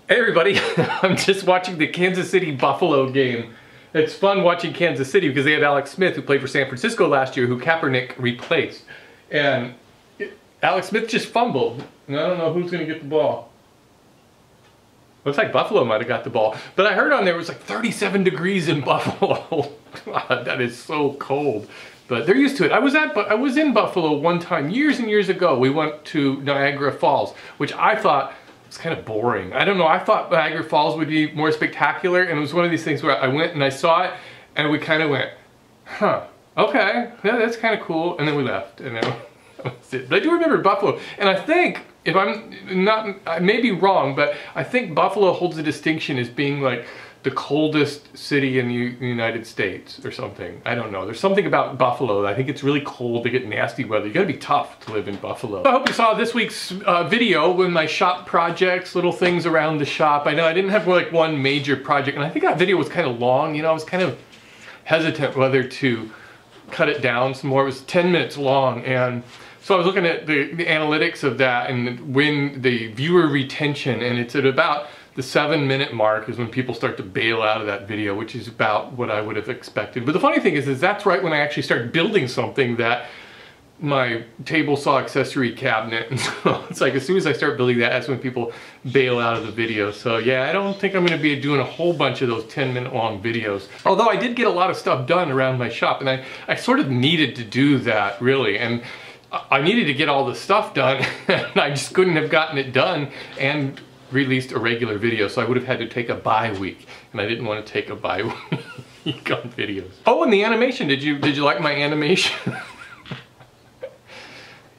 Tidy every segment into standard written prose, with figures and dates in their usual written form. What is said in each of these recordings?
Hey everybody, I'm just watching the Kansas City Buffalo game. It's fun watching Kansas City because they have Alex Smith, who played for San Francisco last year, who Kaepernick replaced. And Alex Smith just fumbled. And I don't know who's going to get the ball. Looks like Buffalo might have got the ball. But I heard on there it was like 37 degrees in Buffalo. God, that is so cold. But they're used to it. I was in Buffalo one time, years and years ago. We went to Niagara Falls, which I thought was kind of boring. I don't know, I thought Niagara Falls would be more spectacular, and it was one of these things where I went and I saw it, and we kind of went, huh, okay, yeah, that's kind of cool, and then we left, and then that was it. But I do remember Buffalo, and I think, if I'm not, I may be wrong, but I think Buffalo holds a distinction as being like the coldest city in the United States or something. I don't know. There's something about Buffalo. I think it's really cold. They get nasty weather. You gotta be tough to live in Buffalo. I hope you saw this week's video with my shop projects, little things around the shop. I know I didn't have like one major project, and I think that video was kind of long. You know, I was kind of hesitant whether to cut it down some more. It was 10 minutes long, and so I was looking at the analytics of that and when the viewer retention, and it's at about the 7-minute mark is when people start to bail out of that video, which is about what I would have expected. But the funny thing is that's right when I actually started building something, that my table saw accessory cabinet. And so it's like as soon as I start building that, that's when people bail out of the video. So yeah, I don't think I'm gonna be doing a whole bunch of those 10-minute long videos. Although I did get a lot of stuff done around my shop, and I sort of needed to do that, really. And I needed to get all the stuff done, and I just couldn't have gotten it done and released a regular video, so I would have had to take a bye week, and I didn't want to take a bye week on videos. Oh, and the animation, did you like my animation?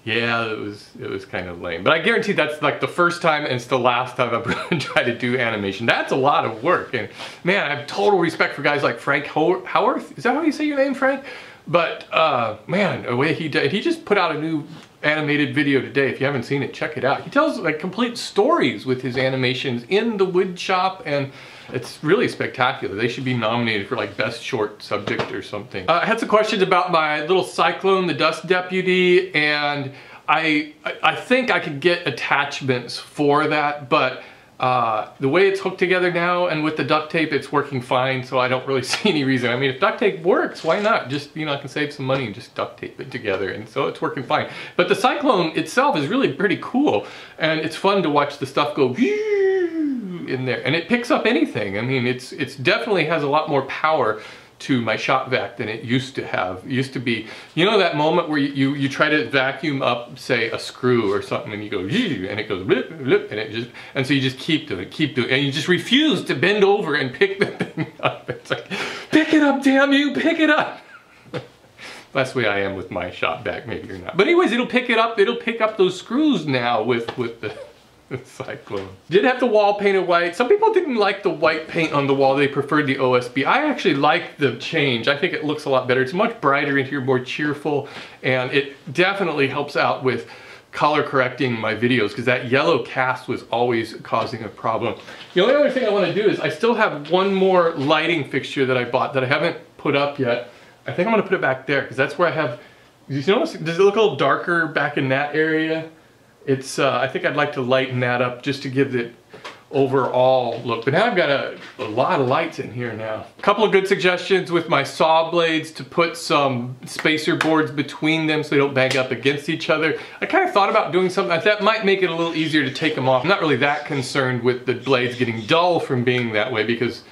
Yeah, it was kind of lame, but I guarantee that's like the first time and it's the last time I'm going to try to do animation. That's a lot of work, and man, I have total respect for guys like Frank Howarth. Is that how you say your name, Frank? But man, the way he did, he just put out a new animated video today. If you haven't seen it, check it out. He tells like complete stories with his animations in the wood shop, and it's really spectacular. They should be nominated for like best short subject or something. I had some questions about my little Cyclone, the dust deputy, and I think I could get attachments for that, but the way it's hooked together now and with the duct tape, it's working fine, so I don't really see any reason. I mean, if duct tape works, why not? Just, you know, I can save some money and just duct tape it together, and so it's working fine. But the Cyclone itself is really pretty cool, and it's fun to watch the stuff go in there, and it picks up anything. I mean, it's definitely has a lot more power to my shop vac than it used to have. It used to be, you know, that moment where you try to vacuum up, say, a screw or something, and you go, and it goes blip, blip, and so you just keep doing it, and you just refuse to bend over and pick the thing up. It's like, pick it up, damn you, pick it up. That's the way I am with my shop vac, maybe you're not. But anyways, it'll pick up those screws now with the Cyclone. Did have the wall painted white. Some people didn't like the white paint on the wall. They preferred the OSB. I actually like the change. I think it looks a lot better. It's much brighter in here, more cheerful, and it definitely helps out with color correcting my videos, because that yellow cast was always causing a problem. The only other thing I want to do is I still have one more lighting fixture that I bought that I haven't put up yet. I think I'm going to put it back there, because that's where I have, you notice, does it look a little darker back in that area? It's, I think I'd like to lighten that up just to give it overall look. But now I've got a lot of lights in here now. A couple of good suggestions with my saw blades to put some spacer boards between them so they don't bang up against each other. I kind of thought about doing something that might make it a little easier to take them off. I'm not really that concerned with the blades getting dull from being that way, because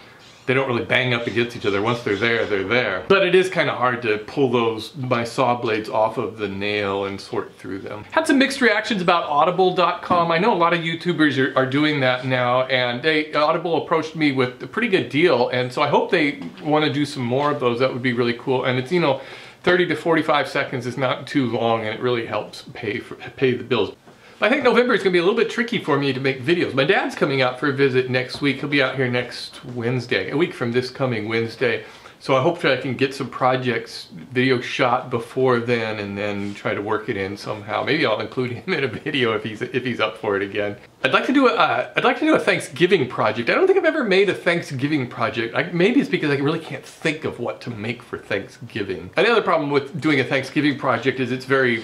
they don't really bang up against each other. Once they're there, they're there. But it is kind of hard to pull my saw blades off of the nail and sort through them. Had some mixed reactions about audible.com. I know a lot of YouTubers are doing that now, and Audible approached me with a pretty good deal, and so I hope they want to do some more of those. That would be really cool. And it's, you know, 30 to 45 seconds is not too long, and it really helps pay the bills. I think November is going to be a little bit tricky for me to make videos. My dad's coming out for a visit next week. He'll be out here next Wednesday, a week from this coming Wednesday. So I hope that I can get some projects, video shot before then, and then try to work it in somehow. Maybe I'll include him in a video if he's up for it again. I'd like to do a Thanksgiving project. I don't think I've ever made a Thanksgiving project. Maybe it's because I really can't think of what to make for Thanksgiving. Another problem with doing a Thanksgiving project is it's very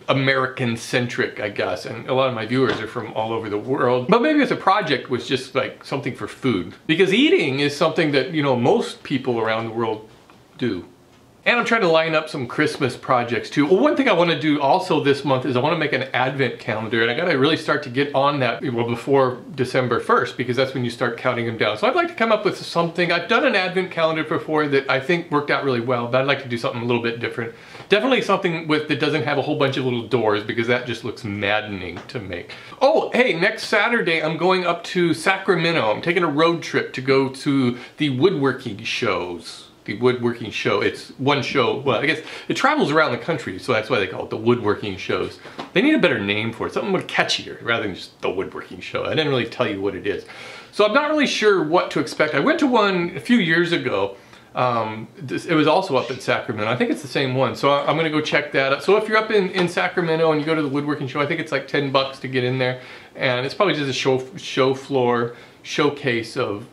American centric, I guess, and a lot of my viewers are from all over the world. But maybe as a project was just like something for food, because eating is something that, you know, most people around the world do. And I'm trying to line up some Christmas projects too. Well, one thing I want to do also this month is I want to make an advent calendar, and I got to really start to get on that, well, before December 1st, because that's when you start counting them down. So I'd like to come up with something. I've done an advent calendar before that I think worked out really well, but I'd like to do something a little bit different. Definitely something that doesn't have a whole bunch of little doors, because that just looks maddening to make. Oh, hey, next Saturday I'm going up to Sacramento. I'm taking a road trip to go to the woodworking shows. The woodworking show. It's one show. Well, I guess it travels around the country, so that's why they call it the woodworking shows. They need a better name for it, something more catchier rather than just the woodworking show. I didn't really tell you what it is. So I'm not really sure what to expect. I went to one a few years ago. It was also up in Sacramento. I think it's the same one, so I'm gonna go check that out. So if you're up in Sacramento and you go to the woodworking show, I think it's like 10 bucks to get in there, and it's probably just a show floor showcase of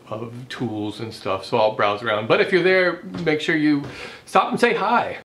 tools and stuff, so I'll browse around. But if you're there, make sure you stop and say hi.